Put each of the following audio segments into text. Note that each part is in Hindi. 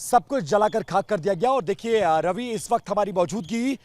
सब कुछ जलाकर खाक कर दिया गया। और देखिए रवि, इस वक्त हमारी मौजूदगी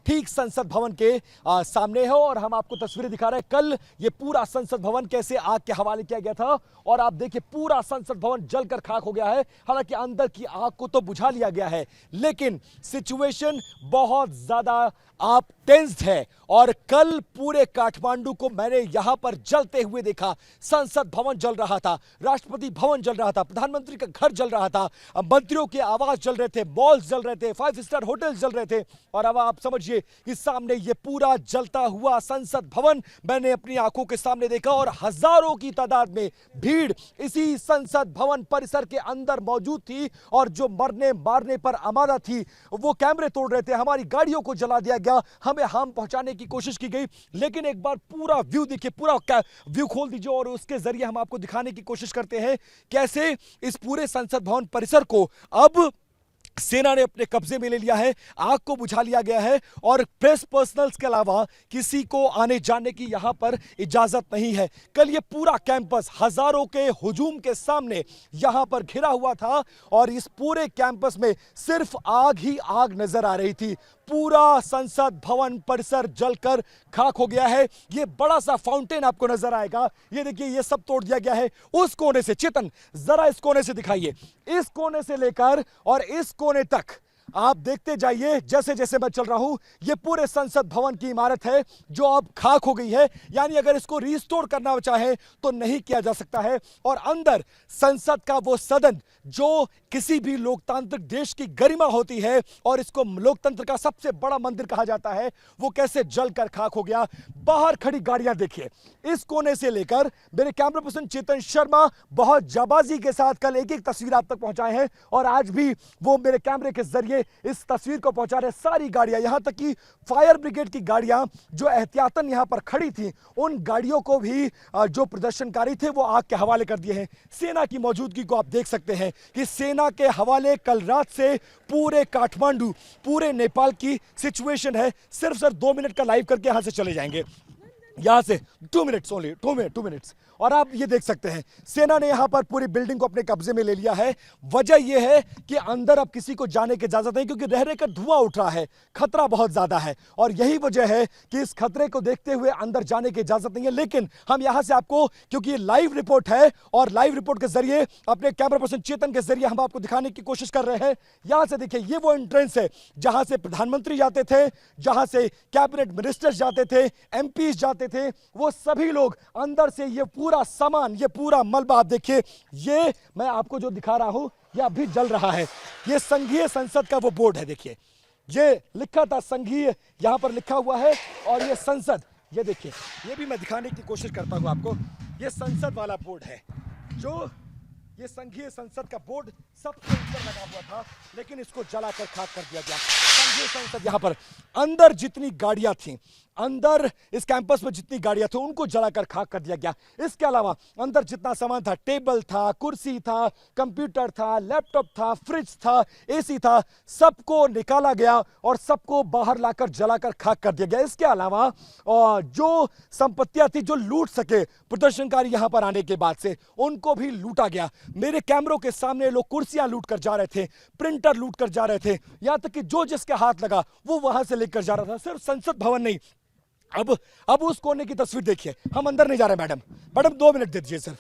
ठीक संसद भवन के सामने है और हम आपको तस्वीरें दिखा रहे हैं। कल ये पूरा संसद भवन कैसे आग के हवाले किया गया था और आप देखिए पूरा संसद भवन जलकर खाक हो गया है। हालांकि अंदर की आग को तो बुझा लिया गया है, लेकिन सिचुएशन बहुत ज्यादा आप टेंस्ड है। और कल पूरे काठमांडू को मैंने यहां पर जलते हुए देखा। संसद भवन जल रहा था, राष्ट्रपति भवन जल रहा था, प्रधानमंत्री का घर जल रहा था, मंत्रियों के आवास जल रहे थे, मॉल्स जल रहे थे, 5 स्टार होटल जल रहे थे। और अब आप समझिए कि सामने ये पूरा जलता हुआ संसद भवन मैंने अपनी आंखों के सामने देखा और हजारों की तादाद में भीड़ इसी संसद भवन परिसर के अंदर मौजूद थी। और जो मरने मारने पर आमादा थी वो कैमरे तोड़ रहे थे, हमारी गाड़ियों को जला दिया गया, हमें हार्म पहुंचाने की कोशिश की गई। लेकिन एक बार पूरा व्यू देखिए, पूरा व्यू खोल दीजिए और उसके जरिए हम आपको दिखाने की कोशिश करते हैं कैसे इस पूरे संसद भवन परिसर को अब सेना ने अपने कब्जे में ले लिया है, आग को बुझा लिया गया है और प्रेस पर्सनल्स के अलावा किसी को आने जाने की यहां पर इजाजत नहीं है। कल ये पूरा कैंपस हजारों के हुजूम के सामने यहां पर घिरा हुआ था और इस पूरे कैंपस में सिर्फ आग ही आग नजर आ रही थी। पूरा संसद भवन परिसर जलकर खाक हो गया है। ये बड़ा सा फाउंटेन आपको नजर आएगा, ये देखिए ये सब तोड़ दिया गया है। उस कोने से, चेतन जरा इस कोने से दिखाइए, इस कोने से लेकर और इस कोने तक आप देखते जाइए। जैसे जैसे मैं चल रहा हूं, ये पूरे संसद भवन की इमारत है जो अब खाक हो गई है। यानी अगर इसको रिस्टोर करना चाहे तो नहीं किया जा सकता है। और अंदर संसद का वो सदन जो किसी भी लोकतांत्रिक देश की गरिमा होती है और इसको लोकतंत्र का सबसे बड़ा मंदिर कहा जाता है, वो कैसे जलकर खाक हो गया। बाहर खड़ी गाड़ियां देखिए, इस कोने से लेकर मेरे कैमरा पर्सन चेतन शर्मा बहुत जाबाजी के साथ कल एक एक तस्वीर आप तक पहुंचाए हैं और आज भी वो मेरे कैमरे के जरिए इस तस्वीर को पहुंचा रहे। सारी गाड़ियां, यहां तक कि फायर ब्रिगेड की गाड़ियां जो एहतियातन यहां पर खड़ी थी, उन गाड़ियों को भी जो प्रदर्शनकारी थे वो आग के हवाले कर दिए हैं। सेना की मौजूदगी को आप देख सकते हैं कि सेना के हवाले कल रात से पूरे काठमांडू, पूरे नेपाल की सिचुएशन है। सिर्फ सर 2 मिनट का लाइव करके यहां से चले जाएंगे, यहां से 2 मिनट्स ओनली, 2 मिनट्स। और आप ये देख सकते हैं सेना ने यहां पर पूरी बिल्डिंग को अपने कब्जे में ले लिया है। वजह यह है कि अंदर अब किसी को जाने की इजाजत नहीं, क्योंकि रह रहकर धुआं उठ रहा है, खतरा बहुत ज्यादा है। और यही वजह है कि इस खतरे को देखते हुए अंदर जाने की इजाजत नहीं है। लेकिन हम यहां से आपको, क्योंकि ये लाइव रिपोर्ट है और लाइव रिपोर्ट के जरिए अपने कैमरा पर्सन चेतन के जरिए हम आपको दिखाने की कोशिश कर रहे हैं। यहां से देखिए, ये वो एंट्रेंस है जहां से प्रधानमंत्री जाते थे, जहां से कैबिनेट मिनिस्टर्स जाते थे, एमपीज जाते थे, वो सभी लोग अंदर से ये पूरा सामान, ये पूरा मलबा आप देखिए, ये मैं आपको जो दिखा रहा हूं ये अभी जल रहा है। ये संघीय संसद का वो बोर्ड है, देखिए ये लिखा था संघीय, यहां पर लिखा हुआ है। और ये संसद, ये देखिए, ये भी मैं दिखाने की कोशिश करता हूं आपको, ये संसद वाला बोर्ड है। जो ये संघीय संसद का बोर्ड सबसे ऊपर लगा हुआ था, लेकिन इसको जलाकर खाक कर दिया गया। संघीय संसद, यहां पर अंदर जितनी गाड़ियां थी, अंदर इस कैंपस में जितनी गाड़ियां थी, उनको जलाकर खाक कर दिया गया। इसके अलावा अंदर जितना सामान था, टेबल था, कुर्सी था, कंप्यूटर था, लैपटॉप था, फ्रिज था, एसी था, सबको निकाला गया और सबको बाहर लाकर जलाकर खाक कर दिया गया। इसके अलावा जो संपत्तियां थी जो लूट सके प्रदर्शनकारी यहां पर आने के बाद से, उनको भी लूटा गया। मेरे कैमरों के सामने लोग कुर्सियां लूट कर जा रहे थे, प्रिंटर लूट कर जा रहे थे, यहां तक कि जो जिसके हाथ लगा वो वहां से लेकर जा रहा था। सिर्फ संसद भवन नहीं, अब उस कोने की तस्वीर देखिए। हम अंदर नहीं जा रहे मैडम 2 मिनट दे दीजिए सिर्फ।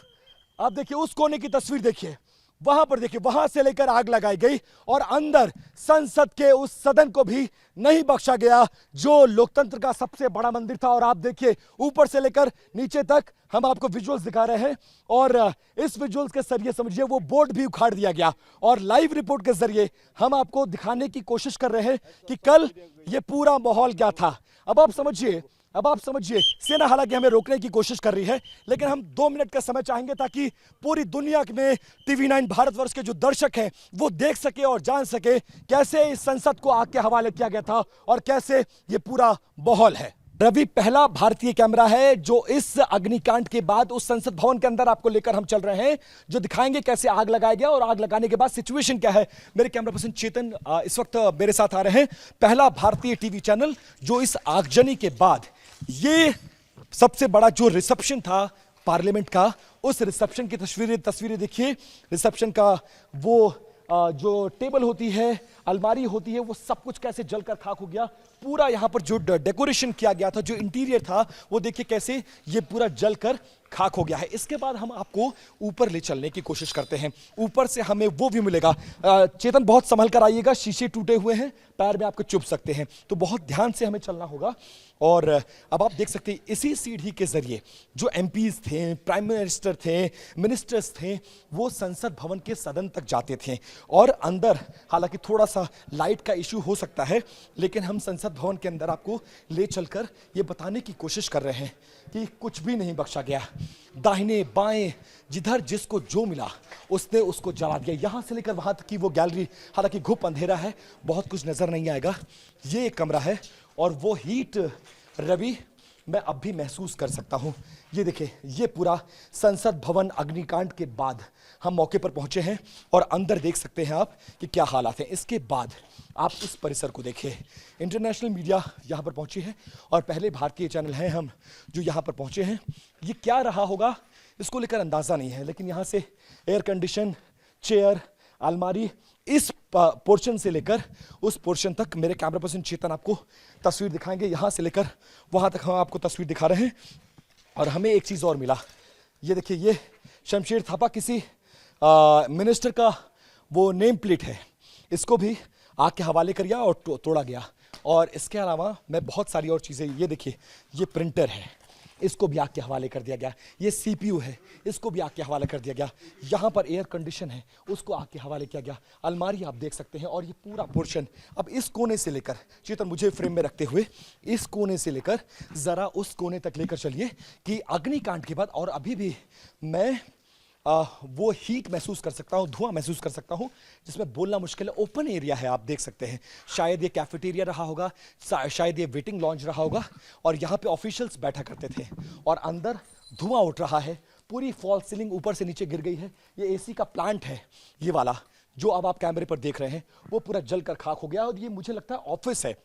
आप देखिए उस कोने की तस्वीर देखिए, वहां पर देखिए, वहां से लेकर आग लगाई गई और अंदर संसद के उस सदन को भी नहीं बख्शा गया जो लोकतंत्र का सबसे बड़ा मंदिर था। और आप देखिए ऊपर से लेकर नीचे तक हम आपको विजुअल्स दिखा रहे हैं और इस विजुअल्स के जरिए समझिए वो बोर्ड भी उखाड़ दिया गया। और लाइव रिपोर्ट के जरिए हम आपको दिखाने की कोशिश कर रहे हैं कि कल ये पूरा माहौल क्या था। अब आप समझिए सेना हालांकि हमें रोकने की कोशिश कर रही है, लेकिन हम 2 मिनट का समय चाहेंगे ताकि पूरी दुनिया में टीवी9 भारतवर्ष के जो दर्शक हैं वो देख सके और जान सके कैसे इस संसद को आग के हवाले किया गया था और कैसे ये पूरा माहौल है। रवि, पहला भारतीय कैमरा है जो इस अग्निकांड के बाद उस संसद भवन के अंदर आपको लेकर हम चल रहे हैं, जो दिखाएंगे कैसे आग लगाया गया और आग लगाने के बाद सिचुएशन क्या है। मेरे कैमरा पर्सन चेतन इस वक्त मेरे साथ आ रहे हैं। पहला भारतीय टीवी चैनल जो इस आगजनी के बाद, ये सबसे बड़ा जो रिसेप्शन था पार्लियामेंट का, उस रिसेप्शन की तस्वीरें देखिए। रिसेप्शन का वो जो टेबल होती है, अलमारी होती है, वो सब कुछ कैसे जलकर खाक हो गया। पूरा यहाँ पर जो डेकोरेशन किया गया था, जो इंटीरियर था, वो देखिए कैसे ये पूरा जलकर खाक हो गया है। इसके बाद हम आपको ऊपर ले चलने की कोशिश करते हैं। ऊपर से हमें वो व्यू मिलेगा। चेतन बहुत संभल कर आइएगा, शीशे टूटे हुए हैं, पैर में आपको चुभ सकते हैं, तो बहुत ध्यान से हमें चलना होगा। और अब आप देख सकते हैं इसी सीढ़ी के जरिए जो एमपीज थे, प्राइम मिनिस्टर थे, मिनिस्टर्स थे, वो संसद भवन के सदन तक जाते थे। और अंदर हालांकि थोड़ा सा लाइट का इश्यू हो सकता है, लेकिन हम संसद भवन के अंदर आपको ले चलकर ये बताने की कोशिश कर रहे हैं कि कुछ भी नहीं बख्शा गया। दाहिने बाएं जिधर जिसको जो मिला उसने उसको जला दिया। यहां से लेकर वहां तक की वो गैलरी, हालांकि घुप अंधेरा है, बहुत कुछ नजर नहीं आएगा। ये एक कमरा है और वो हीट रवि मैं अब भी महसूस कर सकता हूं। ये देखिए, ये पूरा संसद भवन अग्निकांड के बाद हम मौके पर पहुंचे हैं और अंदर देख सकते हैं आप कि क्या हालात हैं। इसके बाद आप इस परिसर को देखिए, इंटरनेशनल मीडिया यहां पर पहुंची है और पहले भारतीय चैनल हैं हम जो यहां पर पहुंचे हैं। ये क्या रहा होगा इसको लेकर अंदाजा नहीं है, लेकिन यहां से एयर कंडीशन, चेयर, अलमारी, इस पोर्शन से लेकर उस पोर्शन तक मेरे कैमरा पर्सन चेतन आपको तस्वीर दिखाएंगे। यहां से लेकर वहां तक हम आपको तस्वीर दिखा रहे हैं। और हमें एक चीज और मिला, ये देखिए, ये शमशेर थापा किसी मिनिस्टर का वो नेम प्लेट है, इसको भी आग के हवाले कर गया और तोड़ा गया। और इसके अलावा मैं बहुत सारी और चीजें, ये देखिए, ये प्रिंटर है, इसको भी आग के हवाले कर दिया गया। ये सीपीयू है, इसको भी आग के हवाले कर दिया गया। यहाँ पर एयर कंडीशन है, उसको आग के हवाले किया गया। अलमारी आप देख सकते हैं। और ये पूरा पोर्शन, अब इस कोने से लेकर, चेतन मुझे फ्रेम में रखते हुए इस कोने से लेकर जरा उस कोने तक लेकर चलिए कि अग्निकांड के बाद और अभी भी मैं वो हीट महसूस कर सकता हूँ, धुआं महसूस कर सकता हूँ, जिसमें बोलना मुश्किल है। ओपन एरिया है, आप देख सकते हैं। शायद ये कैफेटेरिया रहा होगा, शायद ये वेटिंग लॉन्ज रहा होगा और यहाँ पे ऑफिशियल्स बैठा करते थे। और अंदर धुआं उठ रहा है, पूरी फॉल सीलिंग ऊपर से नीचे गिर गई है। ये एसी का प्लांट है, ये वाला जो अब आप कैमरे पर देख रहे हैं, वो पूरा जलकर खाक हो गया। और ये मुझे लगता है ऑफिस है,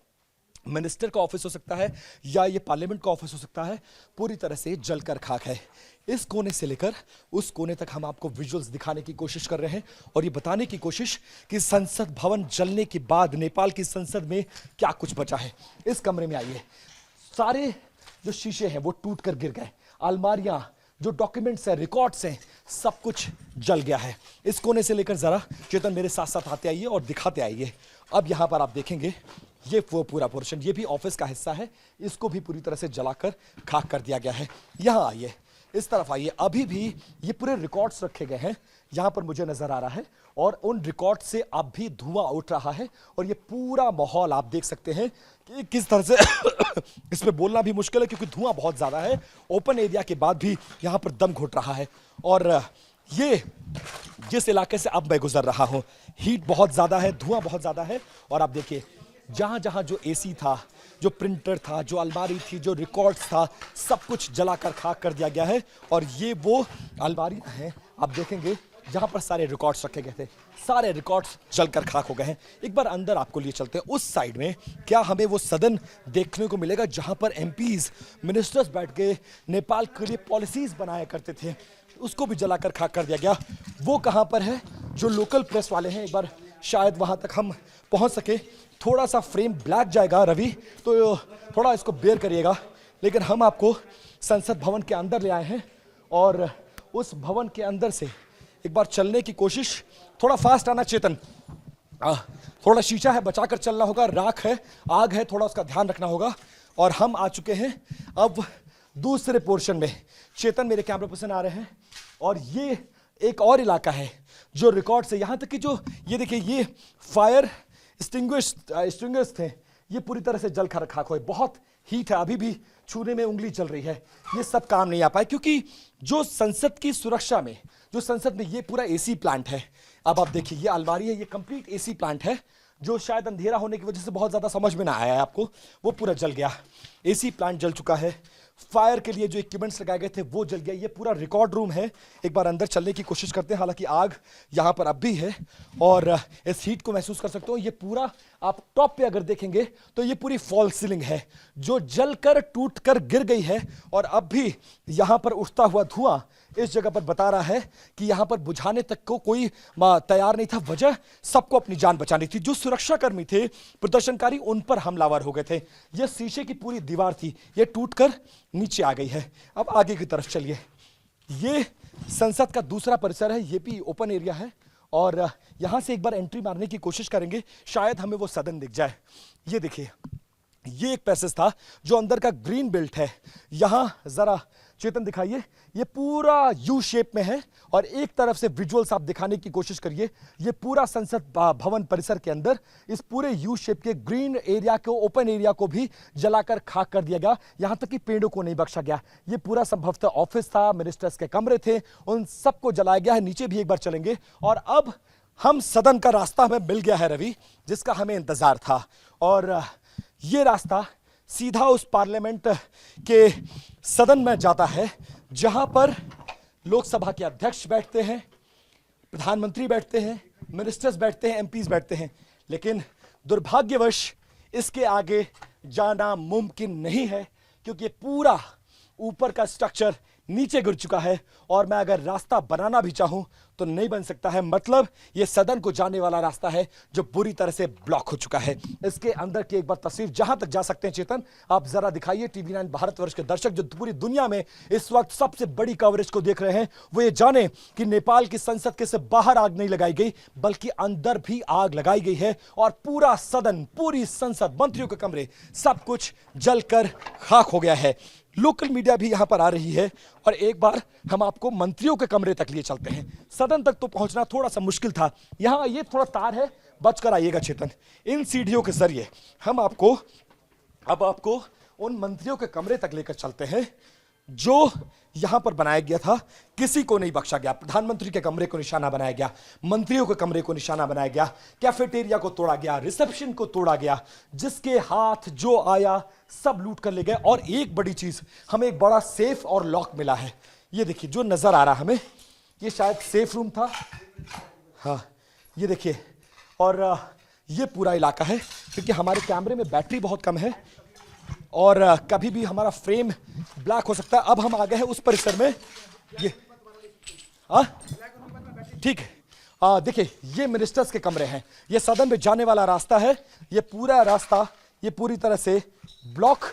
मिनिस्टर का ऑफिस हो सकता है या ये पार्लियामेंट का ऑफिस हो सकता है, पूरी तरह से जलकर खाक है। इस कोने से लेकर उस कोने तक हम आपको विजुअल्स दिखाने की कोशिश कर रहे हैं और ये बताने की कोशिश कि संसद भवन जलने के बाद नेपाल की संसद में क्या कुछ बचा है। इस कमरे में आइए, सारे जो शीशे हैं वो टूट कर गिर गए। अलमारियां, जो डॉक्यूमेंट्स हैं, रिकॉर्ड्स हैं, सब कुछ जल गया है। इस कोने से लेकर जरा चेतन मेरे साथ साथ आते आइए और दिखाते आइए। अब यहां पर आप देखेंगे ये वो पूरा पोर्शन, ये भी ऑफिस का हिस्सा है, इसको भी पूरी तरह से जलाकर खाक कर दिया गया है। यहां आइए, इस तरफ आइए, अभी भी ये पूरे रिकॉर्ड्स रखे गए हैं, यहां पर मुझे नजर आ रहा है। और उन रिकॉर्ड से अब भी धुआं उठ रहा है और ये पूरा माहौल आप देख सकते हैं कि किस तरह से इसमें बोलना भी मुश्किल है क्योंकि धुआं बहुत ज्यादा है। ओपन एरिया के बाद भी यहां पर दम घुट रहा है। और ये जिस इलाके से अब मैं गुजर रहा हूं, हीट बहुत ज्यादा है, धुआं बहुत ज्यादा है। और आप देखिए, जहां जहां जो एसी था, जो प्रिंटर था, जो अलमारी थी, जो रिकॉर्ड्स था, सब कुछ जलाकर खाक कर दिया गया है। और ये वो अलमारी है, आप देखेंगे, जहां पर सारे रिकॉर्ड्स रखे गए थे, सारे रिकॉर्ड्स जलकर खाक हो गए हैं। एक बार अंदर आपको लिए चलते हैं। उस साइड में क्या हमें वो सदन देखने को मिलेगा जहां पर एमपीज, मिनिस्टर्स बैठ के नेपाल के लिए पॉलिसीज बनाया करते थे, उसको भी जलाकर खाक कर दिया गया। वो कहां पर है? जो लोकल प्रेस वाले हैं, एक बार शायद वहां तक हम पहुंच सके। थोड़ा सा फ्रेम ब्लैक जाएगा रवि, तो थोड़ा इसको बेयर करिएगा। लेकिन हम आपको संसद भवन के अंदर ले आए हैं और उस भवन के अंदर से एक बार चलने की कोशिश। थोड़ा फास्ट आना चेतन, थोड़ा शीशा है, बचाकर चलना होगा, राख है, आग है, थोड़ा उसका ध्यान रखना होगा। और हम आ चुके हैं अब दूसरे पोर्शन में। चेतन मेरे कैमरा पर्सन आ रहे हैं और ये एक और इलाका है जो रिकॉर्ड से, यहां तक कि जो ये देखिए, ये फायर एक्सटिंग्विशर्स थे, ये पूरी तरह से जल कर खाक हुए। बहुत हीट है, अभी भी छूने में उंगली चल रही है। ये सब काम नहीं आ पाए क्योंकि जो संसद की सुरक्षा में, जो संसद में, ये पूरा एसी प्लांट है। अब आप देखिए, ये अलमारी है, ये कंप्लीट एसी प्लांट है, जो शायद अंधेरा होने की वजह से बहुत ज्यादा समझ में ना आया है आपको, वो पूरा जल गया। एसी प्लांट जल चुका है, फायर के लिए जो इक्विपमेंट्स लगाए गए थे वो जल गया। ये पूरा रिकॉर्ड रूम है। एक बार अंदर चलने की कोशिश करते हैं, हालांकि आग यहां पर अब भी है और इस हीट को महसूस कर सकते हो। ये पूरा आप टॉप पे अगर देखेंगे तो ये पूरी फॉल सीलिंग है जो जलकर टूटकर गिर गई है और अब भी यहां पर उठता हुआ धुआं इस जगह पर बता रहा है कि यहां पर बुझाने तक को कोई तैयार नहीं था। वजह सबको अपनी जान बचानी थी। जो सुरक्षाकर्मी थे, प्रदर्शनकारी, उन पर हमलावर हो गए थे। यह शीशे की पूरी दीवार थी, यह टूटकर नीचे आ गई है। अब आगे की तरफ चलिए। यह संसद का दूसरा परिसर है, यह भी ओपन एरिया है और यहां से एक बार एंट्री मारने की कोशिश करेंगे, शायद हमें वो सदन दिख जाए। ये देखिए, ये एक पैसेज था जो अंदर का ग्रीन बेल्ट है। यहां जरा चेतन दिखाइए, ये पूरा यू शेप में है और एक तरफ से विजुअल्स आप दिखाने की कोशिश करिए। ये पूरा संसद भवन परिसर के अंदर इस पूरे यू शेप के ग्रीन एरिया को, ओपन एरिया को भी जलाकर खाक कर दिया गया। यहां तक कि पेड़ों को नहीं बख्शा गया। ये पूरा संभवतः ऑफिस था, मिनिस्टर्स के कमरे थे, उन सबको जलाया गया है। नीचे भी एक बार चलेंगे और अब हम सदन का रास्ता हमें मिल गया है रवि, जिसका हमें इंतजार था। और ये रास्ता सीधा उस पार्लियामेंट के सदन में जाता है जहां पर लोकसभा के अध्यक्ष बैठते हैं, प्रधानमंत्री बैठते हैं, मिनिस्टर्स बैठते हैं, एमपीज बैठते हैं। लेकिन दुर्भाग्यवश इसके आगे जाना मुमकिन नहीं है, क्योंकि पूरा ऊपर का स्ट्रक्चर नीचे गिर चुका है और मैं अगर रास्ता बनाना भी चाहूं तो नहीं बन सकता है। मतलब यह सदन को जाने वाला रास्ता है जो बुरी तरह से ब्लॉक हो चुका है। इसके अंदर की एक बार तस्वीर जहां तक जा सकते हैं चेतन, आप जरा दिखाइए। टीवी 9 भारतवर्ष के दर्शक जो पूरी दुनिया में इस वक्त सबसे बड़ी कवरेज को देख रहे हैं, वो ये जाने कि नेपाल की संसद के सिर्फ बाहर आग नहीं लगाई गई, बल्कि अंदर भी आग लगाई गई है और पूरा सदन, पूरी संसद, मंत्रियों के कमरे, सब कुछ जलकर खाक हो गया है। लोकल मीडिया भी यहां पर आ रही है और एक बार हम आपको मंत्रियों के कमरे तक लिए चलते हैं। सदन तक तो पहुंचना थोड़ा सा मुश्किल था। यहां ये थोड़ा तार है, बचकर आइएगा चेतन। इन सीढ़ियों के जरिए हम आपको उन मंत्रियों के कमरे तक लेकर चलते हैं जो यहां पर बनाया गया था। किसी को नहीं बख्शा गया। प्रधानमंत्री के कमरे को निशाना बनाया गया, मंत्रियों के कमरे को निशाना बनाया गया, कैफेटेरिया को तोड़ा गया, रिसेप्शन को तोड़ा गया। जिसके हाथ जो आया सब लूट कर ले गए। और एक बड़ी चीज, हमें एक बड़ा सेफ और लॉक मिला है। ये देखिए जो नजर आ रहा हमें, ये शायद सेफ रूम था। हाँ ये देखिए, और ये पूरा इलाका है, क्योंकि हमारे कैमरे में बैटरी बहुत कम है और कभी भी हमारा फ्रेम ब्लैक हो सकता है। अब हम आ गए हैं उस परिसर में। ये ठीक है, देखिए ये मिनिस्टर्स के कमरे हैं, ये सदन में जाने वाला रास्ता है। ये पूरा रास्ता ये पूरी तरह से ब्लॉक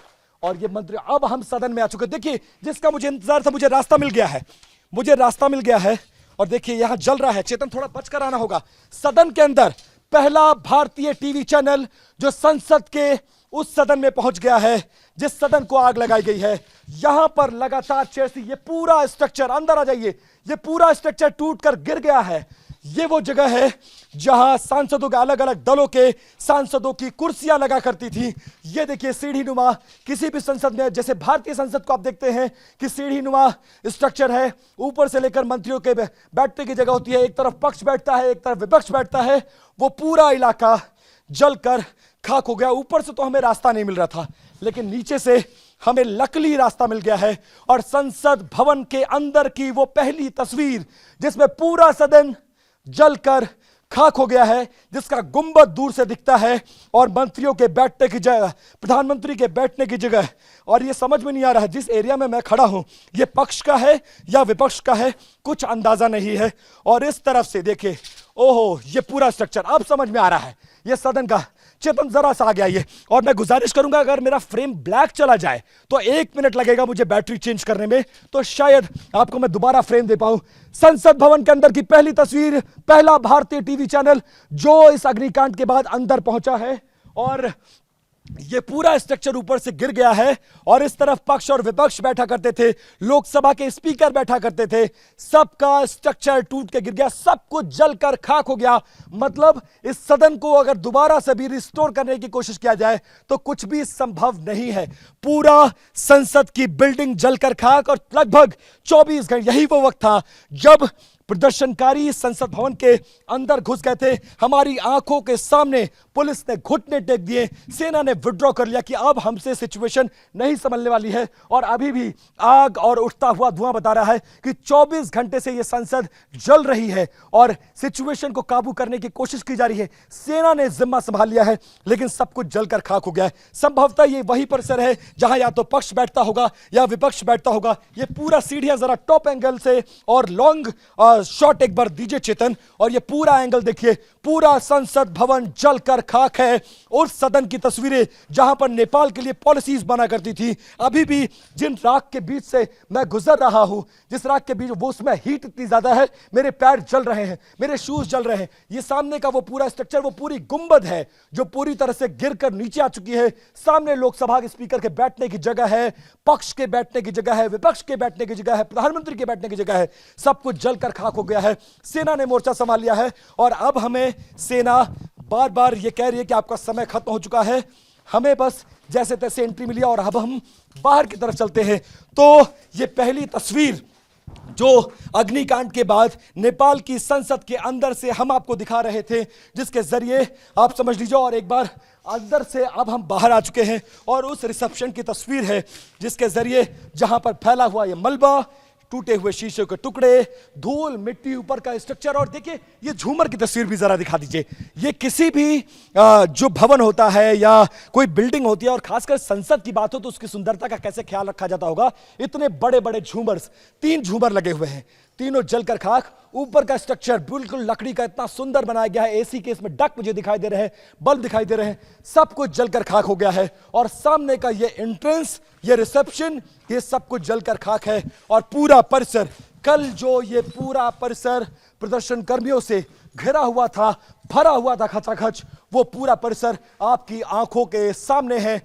और ये मंत्री। अब हम सदन में आ चुके। देखिए जिसका मुझे इंतजार था, मुझे रास्ता मिल गया है, मुझे रास्ता मिल गया है। और देखिए यहां जल रहा है। चेतन थोड़ा बचकर आना होगा। सदन के अंदर पहला भारतीय टीवी चैनल जो संसद के उस सदन में पहुंच गया है जिस सदन को आग लगाई गई है। यहां पर लगातार चेसी, ये पूरा स्ट्रक्चर, अंदर आ जाइए, ये पूरा स्ट्रक्चर टूटकर गिर गया है। ये वो जगह है जहां सांसदों के, अलग अलग दलों के सांसदों की कुर्सियां लगा करती थी। ये देखिए सीढ़ी नुमा, किसी भी संसद में, जैसे भारतीय संसद को आप देखते हैं कि सीढ़ी नुमा स्ट्रक्चर है, ऊपर से लेकर मंत्रियों के बैठने की जगह होती है। एक तरफ पक्ष बैठता है, एक तरफ विपक्ष बैठता है। वो पूरा इलाका जलकर खाक हो गया। ऊपर से तो हमें रास्ता नहीं मिल रहा था, लेकिन नीचे से हमें लकली रास्ता मिल गया है। और संसद भवन के अंदर की वो पहली तस्वीर जिसमें पूरा सदन जलकर खाक हो गया है, जिसका गुंबद दूर से दिखता है और मंत्रियों के बैठने की जगह, प्रधानमंत्री के बैठने की जगह। और ये समझ में नहीं आ रहा है जिस एरिया में मैं खड़ा हूं, ये पक्ष का है या विपक्ष का है, कुछ अंदाजा नहीं है। और इस तरफ से देखिए, ओहो, ये पूरा स्ट्रक्चर अब समझ में आ रहा है। ये सदन का, चेतन जरा सा आ गया ये। और मैं गुजारिश करूंगा अगर मेरा फ्रेम ब्लैक चला जाए तो 1 मिनट लगेगा मुझे बैटरी चेंज करने में, तो शायद आपको मैं दोबारा फ्रेम दे पाऊं। संसद भवन के अंदर की पहली तस्वीर, पहला भारतीय टीवी चैनल जो इस अग्निकांड के बाद अंदर पहुंचा है। और ये पूरा स्ट्रक्चर ऊपर से गिर गया है और इस तरफ पक्ष और विपक्ष बैठा करते थे, लोकसभा के स्पीकर बैठा करते थे। सबका स्ट्रक्चर टूट के गिर गया, सब कुछ जलकर खाक हो गया। मतलब इस सदन को अगर दोबारा से भी रिस्टोर करने की कोशिश किया जाए तो कुछ भी संभव नहीं है। पूरा संसद की बिल्डिंग जलकर खाक। और लगभग 24 घंटे, यही वो वक्त था जब प्रदर्शनकारी संसद भवन के अंदर घुस गए थे। हमारी आंखों के सामने पुलिस ने घुटने टेक दिए, सेना ने विड्रॉ कर लिया कि अब हमसे सिचुएशन नहीं संभलने वाली है। और अभी भी आग और उठता हुआ धुआं बता रहा है कि 24 घंटे से यह संसद जल रही है और सिचुएशन को काबू करने की कोशिश की जा रही है। सेना ने जिम्मा संभाल लिया है, लेकिन सब कुछ जलकर खाक हो गया है। संभवतः यह वही परिसर है जहां या तो पक्ष बैठता होगा या विपक्ष बैठता होगा। यह पूरा सीढ़ियां जरा टॉप एंगल से और लॉन्ग शॉट एक बार दीजिए चेतन, और यह पूरा एंगल देखिए, पूरा संसद भवन जलकर खाक है। और सदन की तस्वीरें जहां पर नेपाल के लिए पॉलिसीज बना करती थी, अभी भी जिन राख के बीच से मैं गुजर रहा हूं, जिस राख के बीच, वो उसमें हीट इतनी ज्यादा है, मेरे पैर जल रहे हैं, मेरे शूज जल रहे हैं। ये सामने का वो पूरा स्ट्रक्चर, वो पूरी गुंबद है जो पूरी तरह से गिरकर नीचे आ चुकी है। सामने लोकसभा के स्पीकर के बैठने की जगह है, पक्ष के बैठने की जगह है, विपक्ष के बैठने की जगह है, प्रधानमंत्री के बैठने की जगह है। सब कुछ जलकर खाक हो गया है। सेना ने मोर्चा संभाल लिया है और अब हमें सेना बार बार ये कह रही है कि आपका समय खत्म हो चुका है, हमें बस जैसे तैसे एंट्री मिली और अब हम बाहर की तरफ चलते हैं। तो ये पहली तस्वीर जो अग्निकांड के बाद नेपाल की संसद के अंदर से हम आपको दिखा रहे थे, जिसके जरिए आप समझ लीजिए, और एक बार अंदर से अब हम बाहर आ चुके हैं और उस रिसेप्शन की तस्वीर है जिसके जरिए जहां पर फैला हुआ ये मलबा, टूटे हुए शीशे के टुकड़े, धूल मिट्टी, ऊपर का स्ट्रक्चर। और देखिए ये झूमर की तस्वीर भी जरा दिखा दीजिए। ये किसी भी जो भवन होता है या कोई बिल्डिंग होती है, और खासकर संसद की बात हो तो उसकी सुंदरता का कैसे ख्याल रखा जाता होगा। इतने बड़े बड़े झूमर्स, 3 झूमर लगे हुए हैं, तीनों जलकर खाक। ऊपर का स्ट्रक्चर बिल्कुल लकड़ी का इतना सुंदर बनाया गया है, एसी के इसमें डक मुझे दिखाई दे रहे हैं, बल्ब दिखाई दे रहे हैं, सब कुछ जलकर खाक हो गया है। और सामने का ये एंट्रेंस, ये रिसेप्शन, ये सब कुछ जलकर खाक है। और पूरा परिसर, कल जो ये पूरा परिसर प्रदर्शन कर्मियों से घिरा हुआ था, भरा हुआ था खचाखच, वो पूरा परिसर आपकी आंखों के सामने है।